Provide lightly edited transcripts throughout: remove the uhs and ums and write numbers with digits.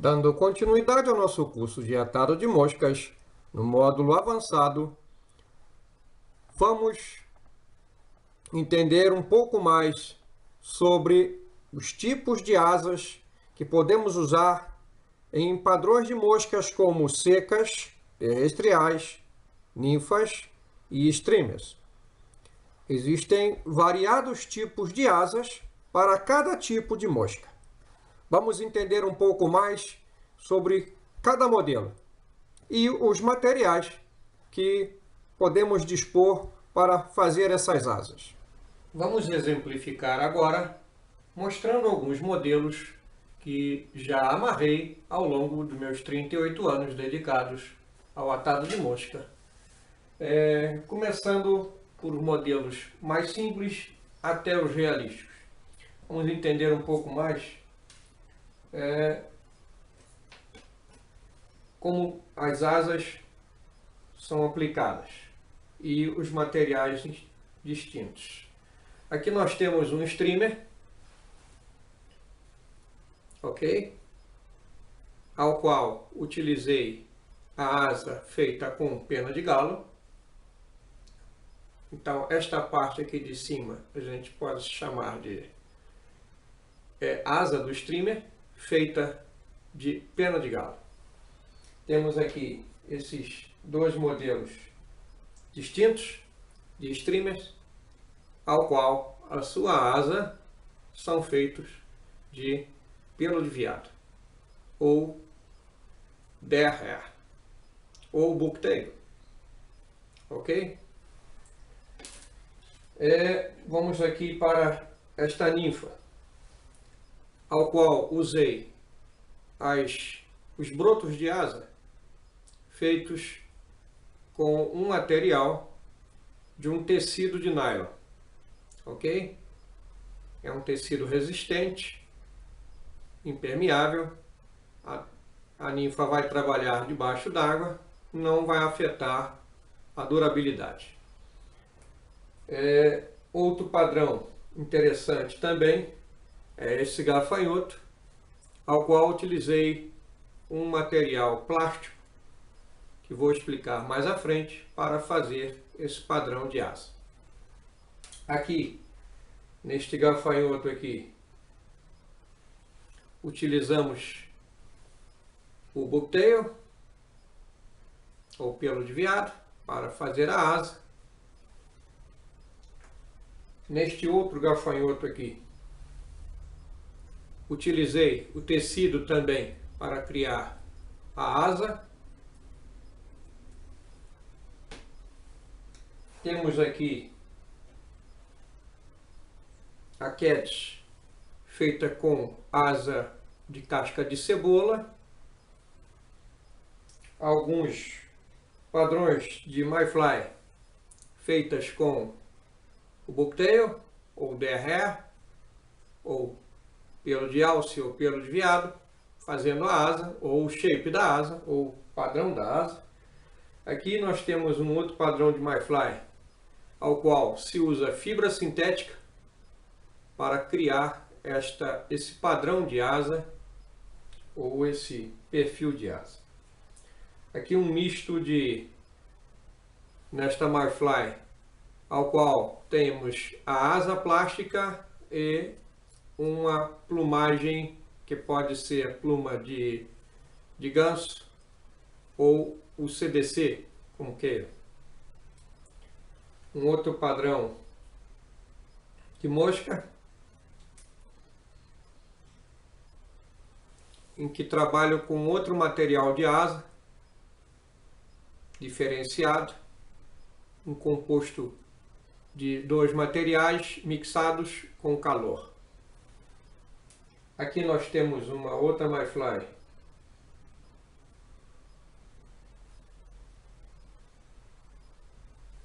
Dando continuidade ao nosso curso de atado de moscas, no módulo avançado, vamos entender um pouco mais sobre os tipos de asas que podemos usar em padrões de moscas como secas, terrestriais, ninfas e streamers. Existem variados tipos de asas para cada tipo de mosca. Vamos entender um pouco mais sobre cada modelo e os materiais que podemos dispor para fazer essas asas. Vamos exemplificar agora, mostrando alguns modelos que já amarrei ao longo dos meus 38 anos dedicados ao atado de mosca. Começando por modelos mais simples até os realísticos. Vamos entender um pouco mais como as asas são aplicadas e os materiais distintos. Aqui nós temos um streamer, ok? Ao qual utilizei a asa feita com pena de galo. Então esta parte aqui de cima a gente pode chamar de asa do streamer feita de pena de galo. Temos aqui esses dois modelos distintos de streamers, ao qual a sua asa são feitos de pelo de veado, ou bear hair, ou bucktail, ok? Vamos aqui para esta ninfa, ao qual usei os brotos de asa feitos com um material de um tecido de nylon, ok? É um tecido resistente, impermeável. A ninfa vai trabalhar debaixo d'água, não vai afetar a durabilidade. Outro padrão interessante também é esse gafanhoto, ao qual utilizei um material plástico, que vou explicar mais à frente, para fazer esse padrão de asa. Aqui, neste gafanhoto aqui, utilizamos o bucktail, ou pelo de veado, para fazer a asa. Neste outro gafanhoto aqui, utilizei o tecido também para criar a asa. Temos aqui a cat feita com asa de casca de cebola. Alguns padrões de mayfly feitas com o bucktail, ou bear hair, ou pelo de alce ou pelo de veado, fazendo a asa, ou o shape da asa, ou padrão da asa. Aqui nós temos um outro padrão de mayfly, ao qual se usa fibra sintética para criar esse padrão de asa, ou esse perfil de asa. Aqui um misto nesta mayfly, ao qual temos a asa plástica e uma plumagem que pode ser pluma de ganso ou o CDC, como queira. Um outro padrão de mosca, em que trabalho com outro material de asa diferenciado, um composto de dois materiais mixados com calor. Aqui nós temos uma outra mayfly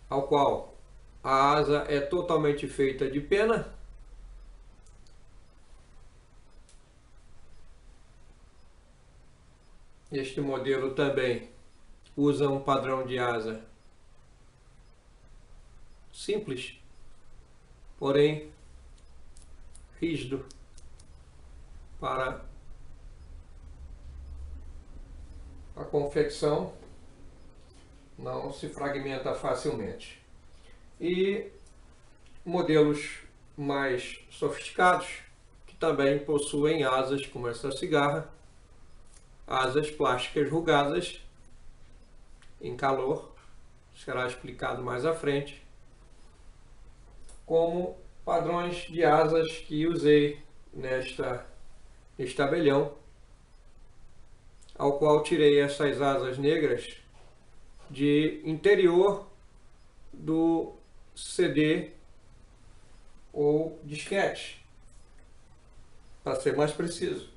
ao qual a asa é totalmente feita de pena. Este modelo também usa um padrão de asa simples, porém rígido, para a confecção não se fragmenta facilmente. E modelos mais sofisticados, que também possuem asas, como essa cigarra, asas plásticas rugadas em calor, será explicado mais à frente, como padrões de asas que usei neste abelhão, ao qual tirei essas asas negras de interior do CD ou disquete, para ser mais preciso.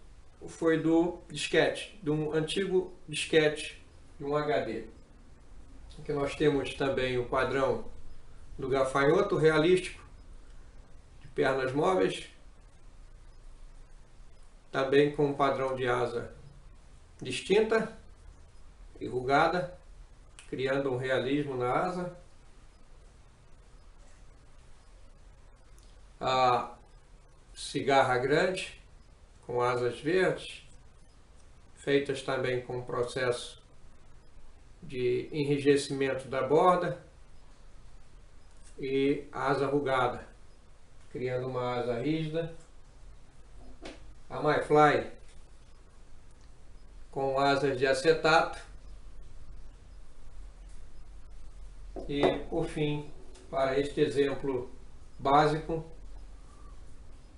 Foi do disquete, de um antigo disquete de um HD. Aqui nós temos também o padrão do gafanhoto realístico, de pernas móveis, também com um padrão de asa distinta e rugada, criando um realismo na asa. A cigarra grande, com asas verdes, feitas também com processo de enrijecimento da borda, e asa rugada, criando uma asa rígida. A MyFly, com asas de acetato. E, por fim, para este exemplo básico,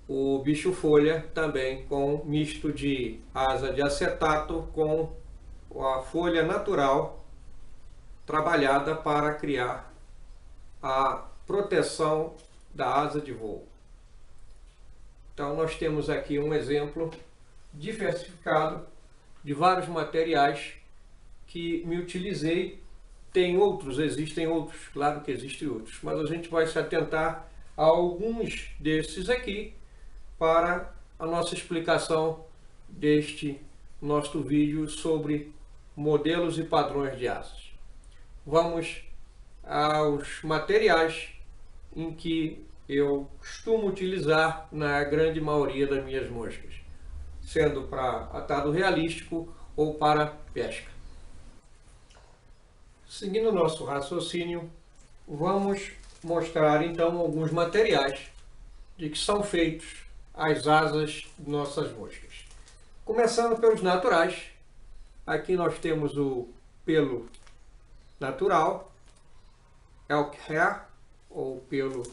o bicho folha, também com misto de asa de acetato com a folha natural trabalhada para criar a proteção da asa de voo. Então nós temos aqui um exemplo diversificado de vários materiais que me utilizei. Tem outros, existem outros, claro que existem outros, mas a gente vai se atentar a alguns desses aqui para a nossa explicação deste nosso vídeo sobre modelos e padrões de asas. Vamos aos materiais em que eu costumo utilizar na grande maioria das minhas moscas, sendo para atado realístico ou para pesca. Seguindo o nosso raciocínio, vamos mostrar então alguns materiais de que são feitos as asas de nossas moscas. Começando pelos naturais, aqui nós temos o pelo natural, elk hair, ou pelo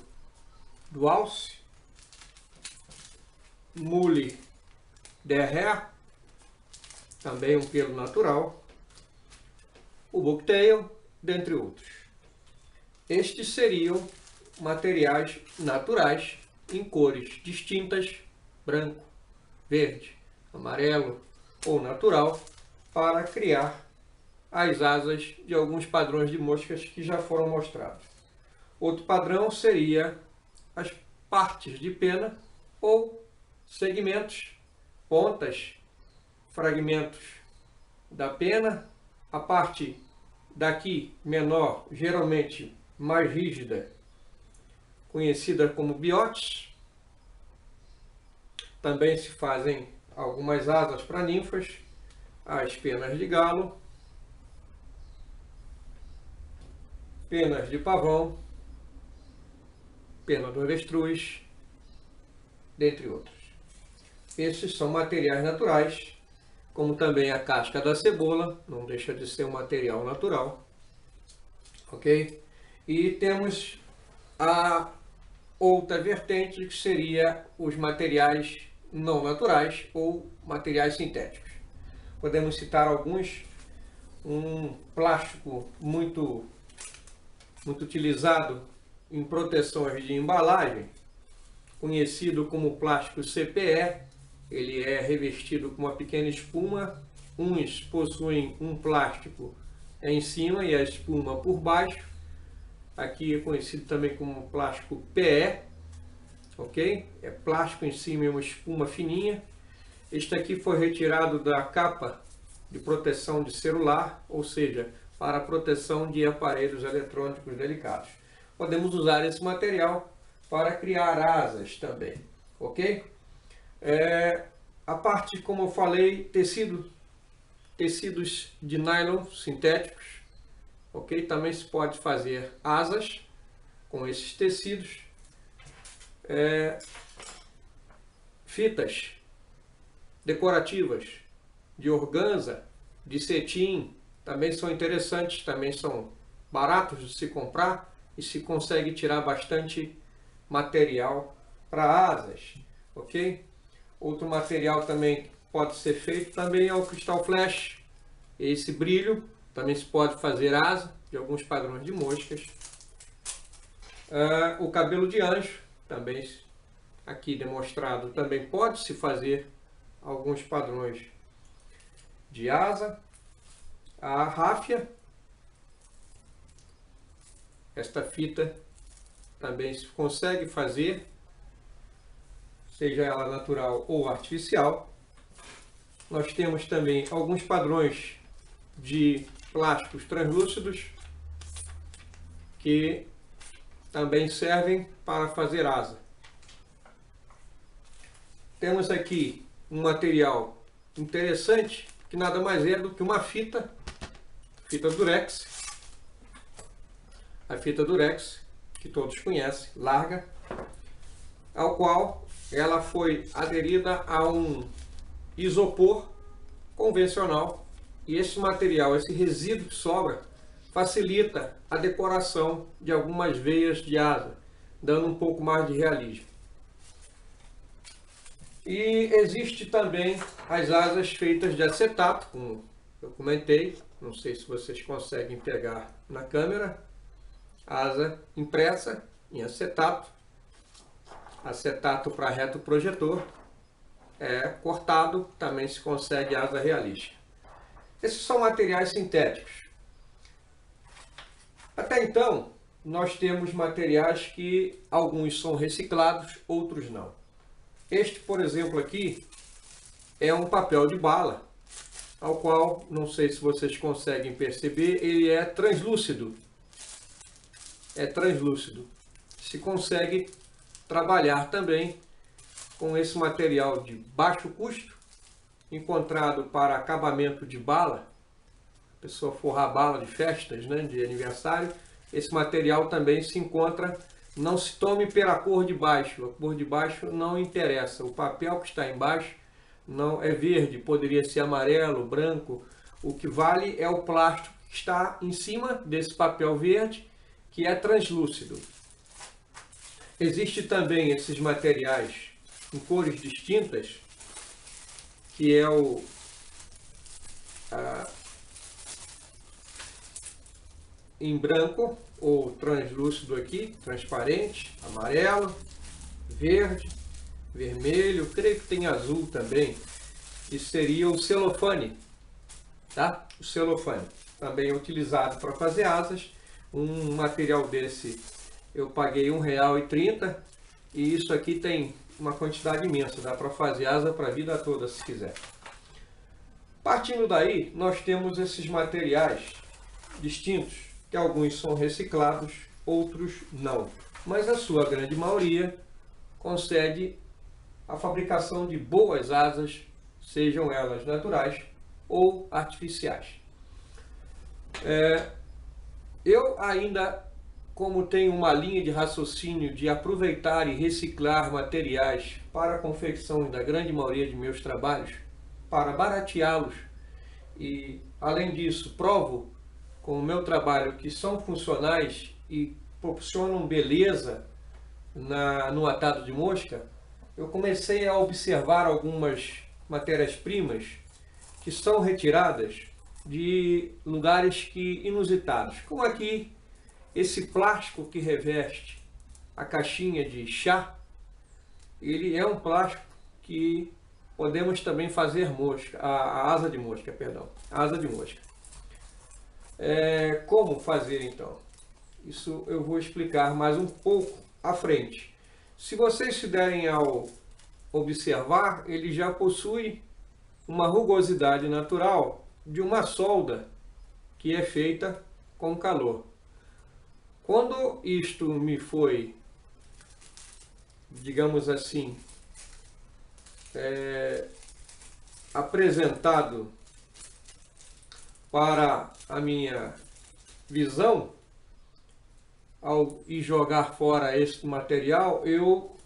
do alce, mule deer hair, também um pelo natural, o bucktail, dentre outros. Estes seriam materiais naturais em cores distintas, branco, verde, amarelo ou natural, para criar as asas de alguns padrões de moscas que já foram mostrados. Outro padrão seria as partes de pena ou segmentos, pontas, fragmentos da pena, a parte daqui menor, geralmente mais rígida, conhecida como biotes. Também se fazem algumas asas para ninfas, as penas de galo, penas de pavão, pena do avestruz, dentre outros. Esses são materiais naturais, como também a casca da cebola, não deixa de ser um material natural, ok? E temos a outra vertente, que seria os materiais não naturais ou materiais sintéticos. Podemos citar alguns: um plástico muito utilizado em proteções de embalagem, conhecido como plástico CPE. Ele é revestido com uma pequena espuma. Uns possuem um plástico em cima e a espuma por baixo. Aqui é conhecido também como plástico PE, ok? É plástico em cima e uma espuma fininha. Este aqui foi retirado da capa de proteção de celular, ou seja, para proteção de aparelhos eletrônicos delicados. Podemos usar esse material para criar asas também, ok? A parte, como eu falei, tecido tecidos de nylon sintéticos, ok? Também se pode fazer asas com esses tecidos. Fitas decorativas de organza, de cetim, também são interessantes, também são baratos de se comprar e se consegue tirar bastante material para asas, ok? Outro material também pode ser feito também é o cristal flash. Esse brilho também se pode fazer asa de alguns padrões de moscas. O cabelo de anjo, também aqui demonstrado, também pode se fazer alguns padrões de asa. A ráfia, esta fita também se consegue fazer, seja ela natural ou artificial. Nós temos também alguns padrões de plásticos translúcidos que também servem para fazer asa. Temos aqui um material interessante que nada mais é do que uma fita durex. A fita durex, que todos conhecem, larga, ao qual ela foi aderida a um isopor convencional, e esse material, esse resíduo que sobra, facilita a decoração de algumas veias de asa, dando um pouco mais de realismo. E existe também as asas feitas de acetato, como eu comentei, não sei se vocês conseguem pegar na câmera, asa impressa em acetato, acetato para retroprojetor, cortado, também se consegue asa realista. Esses são materiais sintéticos. Até então, nós temos materiais que alguns são reciclados, outros não. Este, por exemplo, aqui é um papel de bala, ao qual, não sei se vocês conseguem perceber, ele é translúcido. É translúcido. Se consegue trabalhar também com esse material de baixo custo, encontrado para acabamento de bala, a pessoa forrar bala de festas, né, de aniversário, esse material também se encontra. Não se tome pela cor de baixo, a cor de baixo não interessa, o papel que está embaixo não é verde, poderia ser amarelo, branco, o que vale é o plástico que está em cima desse papel verde, que é translúcido. Existem também esses materiais em cores distintas, que é em branco, ou translúcido aqui, transparente, amarelo, verde, vermelho, creio que tem azul também. Isso seria o celofane, tá? O celofane também é utilizado para fazer asas. Um material desse eu paguei R$1,30 e isso aqui tem uma quantidade imensa, dá para fazer asa para a vida toda se quiser. Partindo daí, nós temos esses materiais distintos, que alguns são reciclados, outros não. Mas a sua grande maioria concede a fabricação de boas asas, sejam elas naturais ou artificiais. Eu ainda, como tenho uma linha de raciocínio de aproveitar e reciclar materiais para a confecção da grande maioria de meus trabalhos, para barateá-los, e além disso provo com o meu trabalho que são funcionais e proporcionam beleza no atado de mosca, eu comecei a observar algumas matérias-primas que são retiradas de lugares inusitados, como aqui esse plástico que reveste a caixinha de chá. Ele é um plástico que podemos também fazer mosca, a asa de mosca, perdão, a asa de mosca. Como fazer então? Isso eu vou explicar mais um pouco à frente. Se vocês se derem ao observar, ele já possui uma rugosidade natural de uma solda que é feita com calor. Quando isto me foi, digamos assim, apresentado para a minha visão, ao ir jogar fora esse material, eu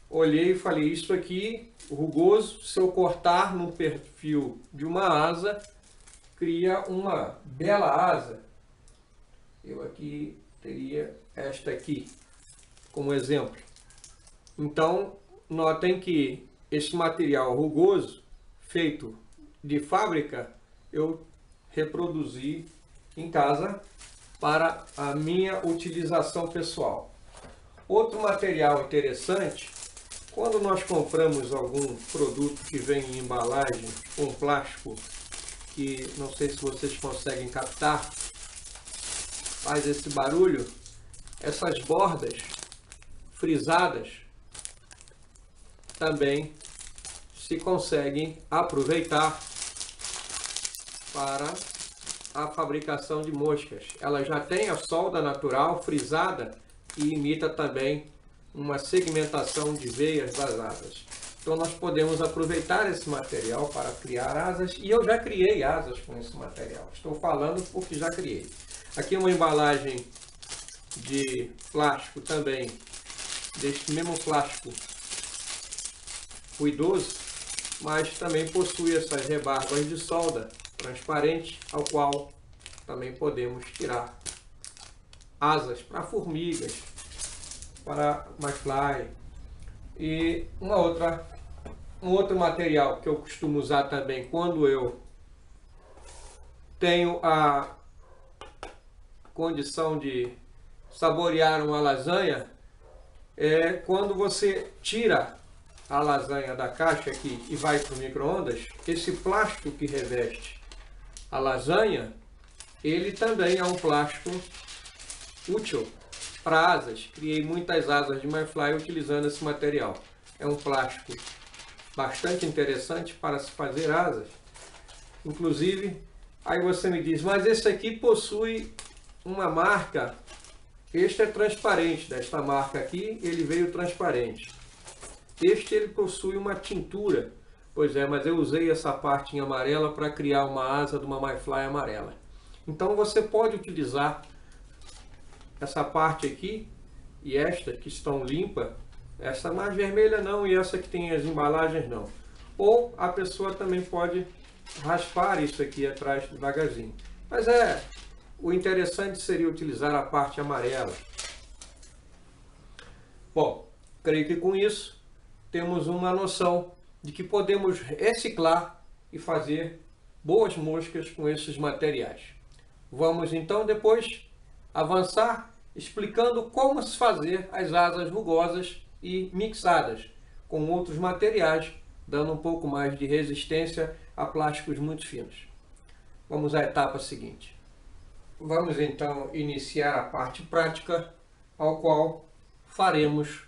olhei e falei, isso aqui, rugoso, se eu cortar no perfil de uma asa, cria uma bela asa. Eu aqui teria esta aqui como exemplo. Então, notem que esse material rugoso, feito de fábrica, eu reproduzi em casa para a minha utilização pessoal. Outro material interessante, quando nós compramos algum produto que vem em embalagem com plástico, que não sei se vocês conseguem captar, faz esse barulho, essas bordas frisadas também se conseguem aproveitar para a fabricação de moscas. Ela já tem a solda natural frisada e imita também uma segmentação de veias das asas. Então nós podemos aproveitar esse material para criar asas, e eu já criei asas com esse material. Estou falando porque já criei. Aqui uma embalagem de plástico também, deste mesmo plástico ruidoso, mas também possui essas rebarbas de solda transparente, ao qual também podemos tirar asas para formigas, para mayfly. E um outro material que eu costumo usar também quando eu tenho a condição de saborear uma lasanha, é quando você tira a lasanha da caixa aqui e vai para o micro-ondas, esse plástico que reveste a lasanha, ele também é um plástico útil para asas. Criei muitas asas de mayfly utilizando esse material. É um plástico bastante interessante para se fazer asas. Inclusive, aí você me diz, mas esse aqui possui uma marca, este é transparente, desta marca aqui, ele veio transparente. Este ele possui uma tintura. Pois é, mas eu usei essa parte em amarela para criar uma asa de uma mayfly amarela. Então você pode utilizar essa parte aqui e esta que estão limpa, essa mais vermelha não e essa que tem as embalagens não. Ou a pessoa também pode raspar isso aqui atrás devagarzinho. Mas o interessante seria utilizar a parte amarela. Bom, creio que com isso temos uma noção de que podemos reciclar e fazer boas moscas com esses materiais. Vamos então depois avançar explicando como se fazer as asas rugosas e mixadas com outros materiais, dando um pouco mais de resistência a plásticos muito finos. Vamos à etapa seguinte. Vamos então iniciar a parte prática, ao qual faremos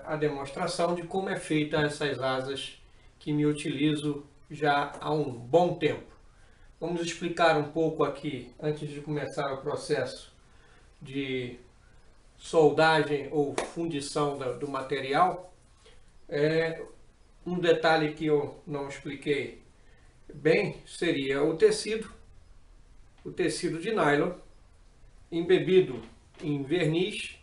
a demonstração de como é feita essas asas que me utilizo já há um bom tempo. Vamos explicar um pouco aqui, antes de começar o processo de soldagem ou fundição do material. Um detalhe que eu não expliquei bem seria o tecido de nylon embebido em verniz,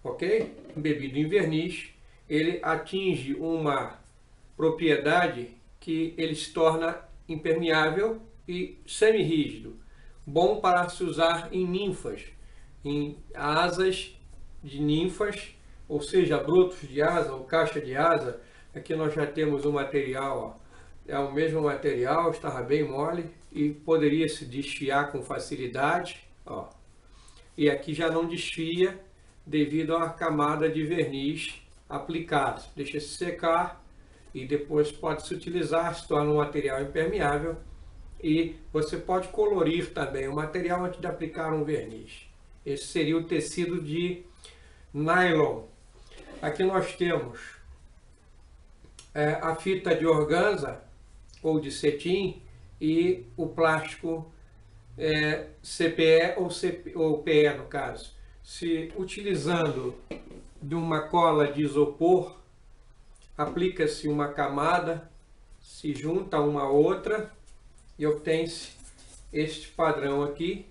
ok? Embebido em verniz, ele atinge uma propriedade que ele se torna impermeável e semi-rígido, bom para se usar em ninfas, em asas de ninfas, ou seja, brotos de asa ou caixa de asa. Aqui nós já temos o material, ó. É o mesmo material, estava bem mole e poderia se desfiar com facilidade, ó. E aqui já não desfia devido à camada de verniz aplicado. Deixa se secar e depois pode se utilizar, se torna um material impermeável, e você pode colorir também o material antes de aplicar um verniz. Esse seria o tecido de nylon. Aqui nós temos a fita de organza ou de cetim e o plástico CPE ou PE no caso. Se utilizando de uma cola de isopor, aplica-se uma camada, se junta uma a outra e obtém-se este padrão aqui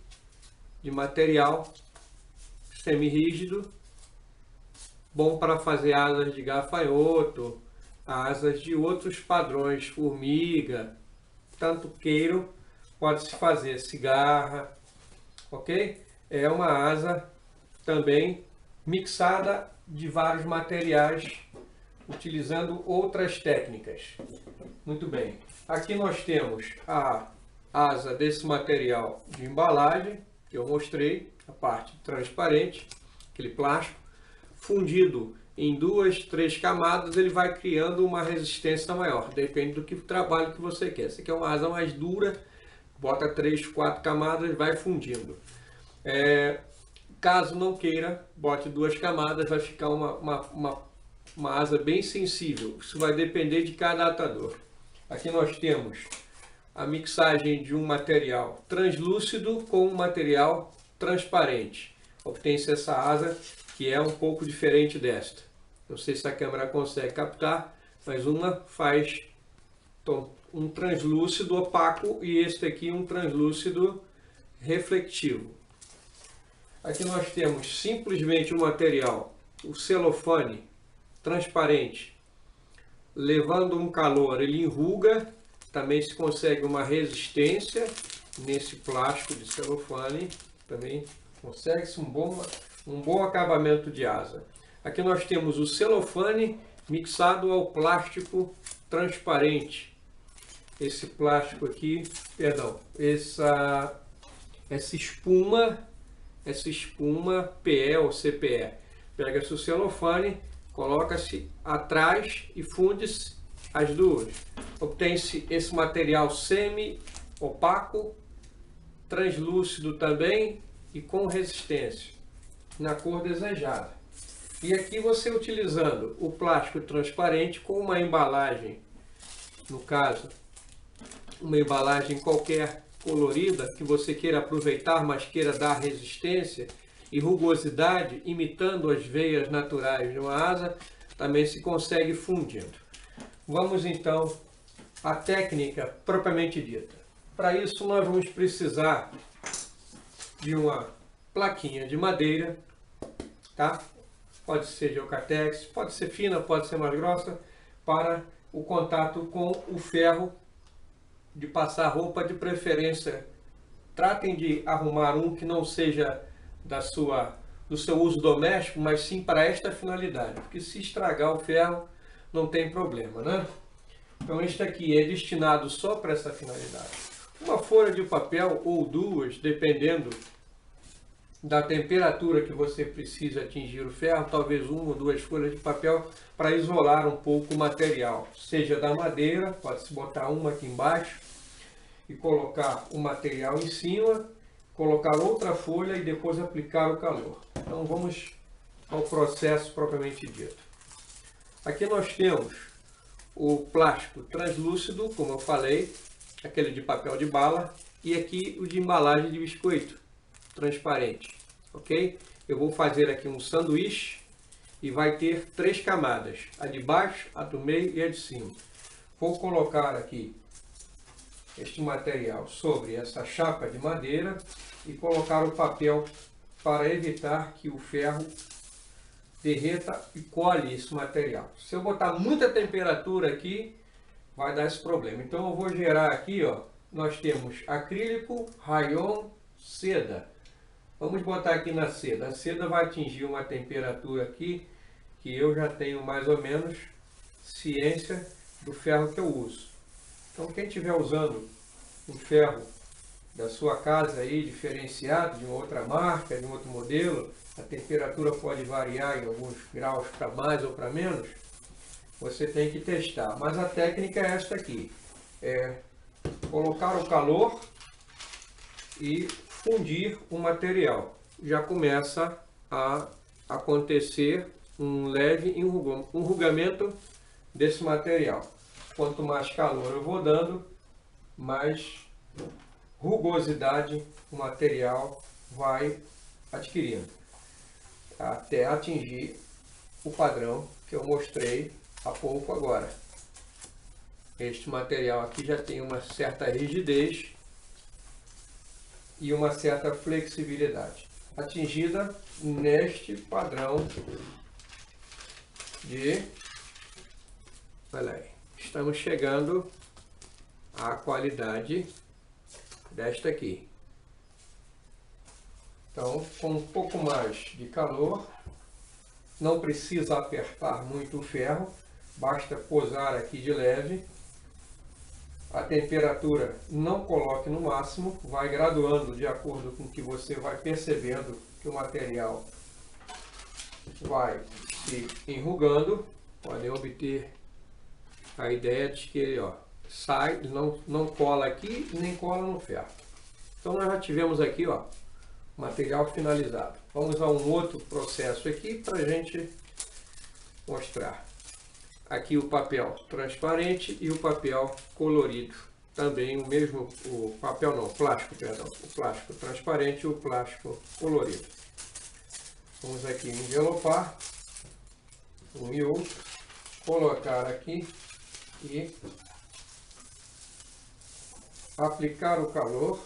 de material semi-rígido, bom para fazer asas de gafanhoto, asas de outros padrões, formiga, tanto queiram, pode-se fazer cigarra, ok? É uma asa também mixada de vários materiais, utilizando outras técnicas. Muito bem. Aqui nós temos a asa desse material de embalagem, que eu mostrei, a parte transparente, aquele plástico, fundido em 2, 3 camadas, ele vai criando uma resistência maior, depende do que trabalho que você quer. Se quer uma asa mais dura, bota 3, 4 camadas, vai fundindo. Caso não queira, bote 2 camadas, vai ficar uma asa bem sensível. Isso vai depender de cada atador. Aqui nós temos a mixagem de um material translúcido com um material transparente. Obtém-se essa asa que é um pouco diferente desta. Não sei se a câmera consegue captar, mas uma faz um translúcido opaco e este aqui um translúcido refletivo. Aqui nós temos simplesmente o material, o celofane transparente, levando um calor, ele enruga, também se consegue uma resistência nesse plástico de celofane, também consegue-se um bom acabamento de asa. Aqui nós temos o celofane mixado ao plástico transparente. Esse plástico aqui, perdão, essa espuma PE ou CPE. Pega-se o celofane, coloca-se atrás e funde-se as duas. Obtém-se esse material semi-opaco, translúcido também e com resistência, na cor desejada. E aqui você utilizando o plástico transparente com uma embalagem, no caso, uma embalagem qualquer colorida, que você queira aproveitar, mas queira dar resistência e rugosidade, imitando as veias naturais de uma asa, também se consegue fundindo. Vamos então à técnica propriamente dita. Para isso nós vamos precisar de uma plaquinha de madeira, tá? Pode ser de Eucatex, pode ser fina, pode ser mais grossa, para o contato com o ferro de passar roupa, de preferência. Tratem de arrumar um que não seja do seu uso doméstico, mas sim para esta finalidade, porque se estragar o ferro não tem problema, né? Então este aqui é destinado só para essa finalidade. Uma folha de papel ou duas, dependendo da temperatura que você precisa atingir o ferro, talvez 1 ou 2 folhas de papel para isolar um pouco o material, seja da madeira, pode-se botar uma aqui embaixo e colocar o material em cima, colocar outra folha e depois aplicar o calor. Então vamos ao processo propriamente dito. Aqui nós temos o plástico translúcido, como eu falei, aquele de papel de bala, e aqui o de embalagem de biscoito transparente, ok? Eu vou fazer aqui um sanduíche e vai ter 3 camadas, a de baixo, a do meio e a de cima. Vou colocar aqui este material sobre essa chapa de madeira e colocar o papel para evitar que o ferro derreta e colhe esse material. Se eu botar muita temperatura aqui, vai dar esse problema. Então eu vou gerar aqui, ó, nós temos acrílico, rayon, seda. Vamos botar aqui na seda. A seda vai atingir uma temperatura aqui que eu já tenho mais ou menos ciência do ferro que eu uso. Então quem estiver usando um ferro da sua casa aí diferenciado, de uma outra marca, de um outro modelo, a temperatura pode variar em alguns graus para mais ou para menos, você tem que testar. Mas a técnica é esta aqui, é colocar o calor e fundir o material. Já começa a acontecer um leve enrugamento desse material. Quanto mais calor eu vou dando, mais rugosidade o material vai adquirindo, até atingir o padrão que eu mostrei há pouco agora. Este material aqui já tem uma certa rigidez e uma certa flexibilidade, atingida neste padrão de... Olha aí, estamos chegando à qualidade desta aqui. Então, com um pouco mais de calor, não precisa apertar muito o ferro, basta posar aqui de leve. A temperatura não coloque no máximo, vai graduando de acordo com que você vai percebendo que o material vai se enrugando. Podem obter a ideia de que ele sai, não cola aqui nem cola no ferro. Então nós já tivemos aqui material finalizado. Vamos a um outro processo aqui para a gente mostrar. Aqui o papel transparente e o papel colorido. Também o mesmo, o papel não, plástico, perdão. O plástico transparente e o plástico colorido. Vamos aqui envelopar um e outro, colocar aqui e aplicar o calor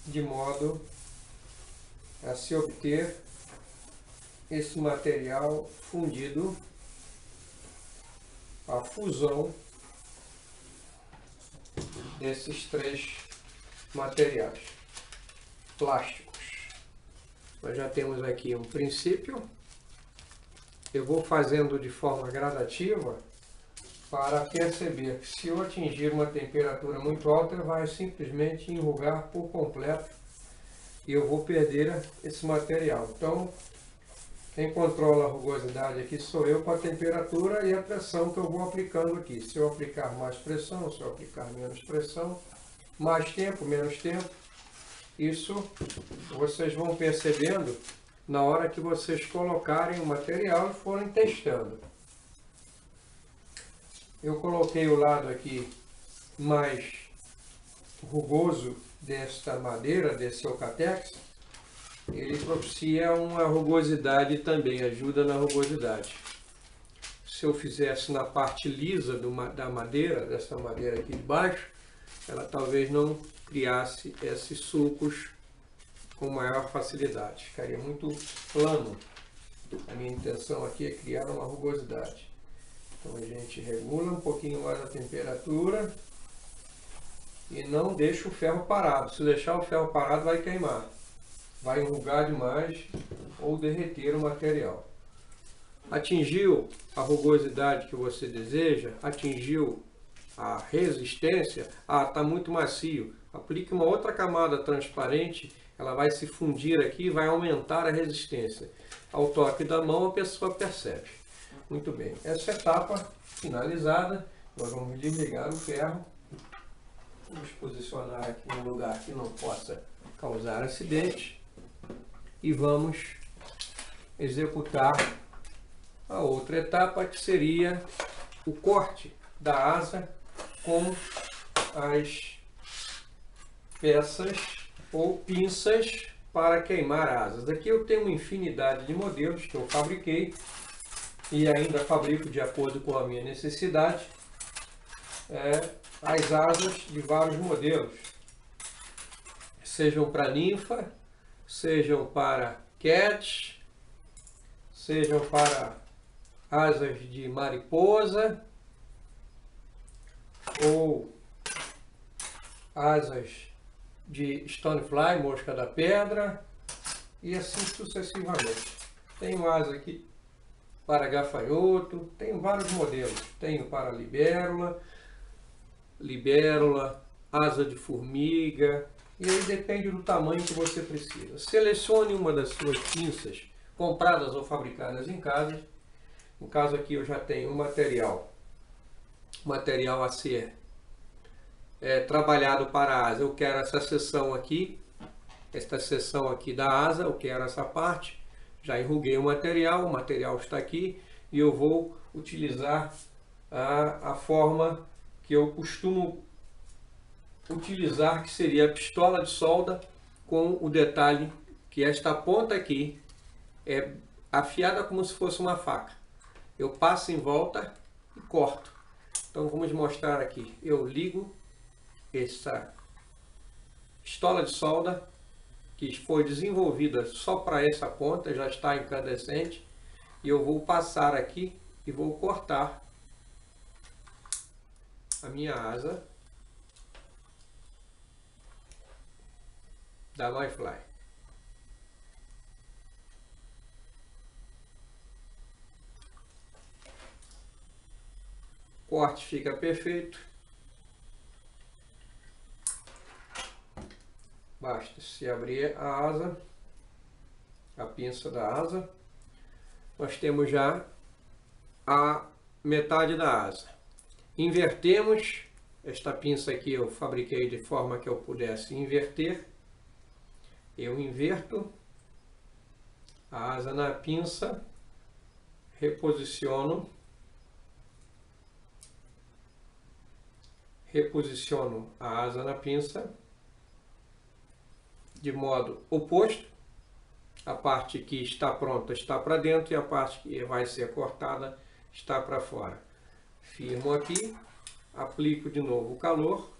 de modo a se obter esse material fundido, a fusão desses três materiais plásticos. Nós já temos aqui um princípio. Eu vou fazendo de forma gradativa para perceber que se eu atingir uma temperatura muito alta, ele vai simplesmente enrugar por completo e eu vou perder esse material. Então, quem controla a rugosidade aqui sou eu com a temperatura e a pressão que eu vou aplicando aqui. Se eu aplicar mais pressão, se eu aplicar menos pressão, mais tempo, menos tempo, isso vocês vão percebendo na hora que vocês colocarem o material e forem testando. Eu coloquei o lado aqui mais rugoso desta madeira, desse Eucatex. Ele propicia uma rugosidade também, ajuda na rugosidade. Se eu fizesse na parte lisa da madeira, dessa madeira aqui de baixo, ela talvez não criasse esses sulcos com maior facilidade. Ficaria muito plano. A minha intenção aqui é criar uma rugosidade. Então a gente regula um pouquinho mais a temperatura e não deixa o ferro parado. Se deixar o ferro parado vai queimar, vai enrugar demais ou derreter o material. Atingiu a rugosidade que você deseja, atingiu a resistência, está muito macio. Aplique uma outra camada transparente, ela vai se fundir aqui e vai aumentar a resistência. Ao toque da mão a pessoa percebe. Muito bem, essa etapa finalizada, nós vamos desligar o ferro. Vamos posicionar aqui em um lugar que não possa causar acidente. E vamos executar a outra etapa, que seria o corte da asa com as peças ou pinças para queimar asas. Aqui eu tenho uma infinidade de modelos que eu fabriquei e ainda fabrico de acordo com a minha necessidade as asas de vários modelos, sejam para ninfa, sejam para cats, sejam para asas de mariposa ou asas de stonefly, mosca da pedra, e assim sucessivamente. Tenho asa aqui para gafanhoto, tenho vários modelos. Tenho para libélula, asa de formiga, e aí depende do tamanho que você precisa. Selecione uma das suas pinças, compradas ou fabricadas em casa. No caso aqui eu já tenho um material a ser trabalhado para a asa. Eu quero essa seção aqui, esta seção aqui da asa, eu quero essa parte. Já enruguei o material está aqui e eu vou utilizar a forma que eu costumo utilizar, que seria a pistola de solda, com o detalhe que esta ponta aqui é afiada como se fosse uma faca. Eu passo em volta e corto. Então vamos mostrar aqui. Eu ligo essa pistola de solda que foi desenvolvida só para essa ponta, já está incandescente, e eu vou passar aqui e vou cortar a minha asa da MyFly. O corte fica perfeito. Basta se abrir a asa, a pinça da asa. Nós temos já a metade da asa. Invertemos. Esta pinça aqui eu fabriquei de forma que eu pudesse inverter. Eu inverto a asa na pinça, reposiciono a asa na pinça de modo oposto. A parte que está pronta está para dentro e a parte que vai ser cortada está para fora. Firmo aqui, aplico de novo o calor.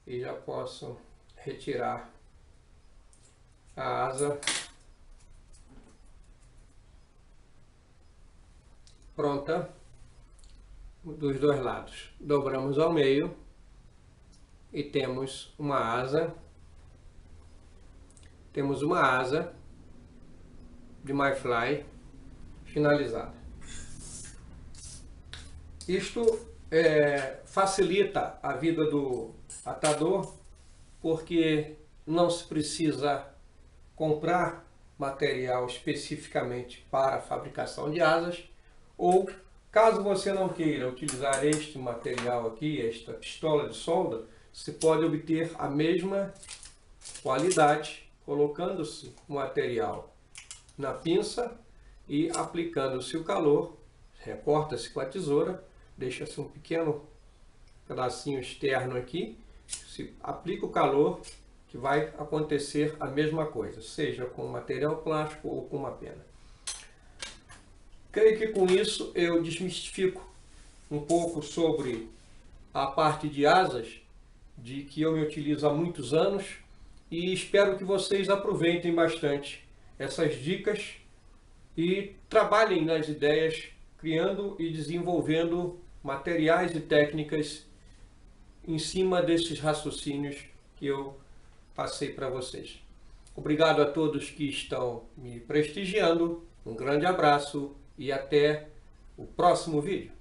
E já posso retirar a asa pronta dos dois lados. Dobramos ao meio e temos uma asa de MyFly finalizada. Isto facilita a vida do atador, porque não se precisa comprar material especificamente para a fabricação de asas, ou caso você não queira utilizar este material aqui, esta pistola de solda, se pode obter a mesma qualidade colocando-se o material na pinça e aplicando-se o calor, recorta-se com a tesoura, deixa-se um pequeno pedacinho externo aqui, se aplica o calor, que vai acontecer a mesma coisa, seja com material plástico ou com uma pena. Creio que com isso eu desmistifico um pouco sobre a parte de asas, de que eu me utilizo há muitos anos, e espero que vocês aproveitem bastante essas dicas e trabalhem nas ideias, criando e desenvolvendo materiais e técnicas em cima desses raciocínios que eu passei para vocês. Obrigado a todos que estão me prestigiando, um grande abraço e até o próximo vídeo.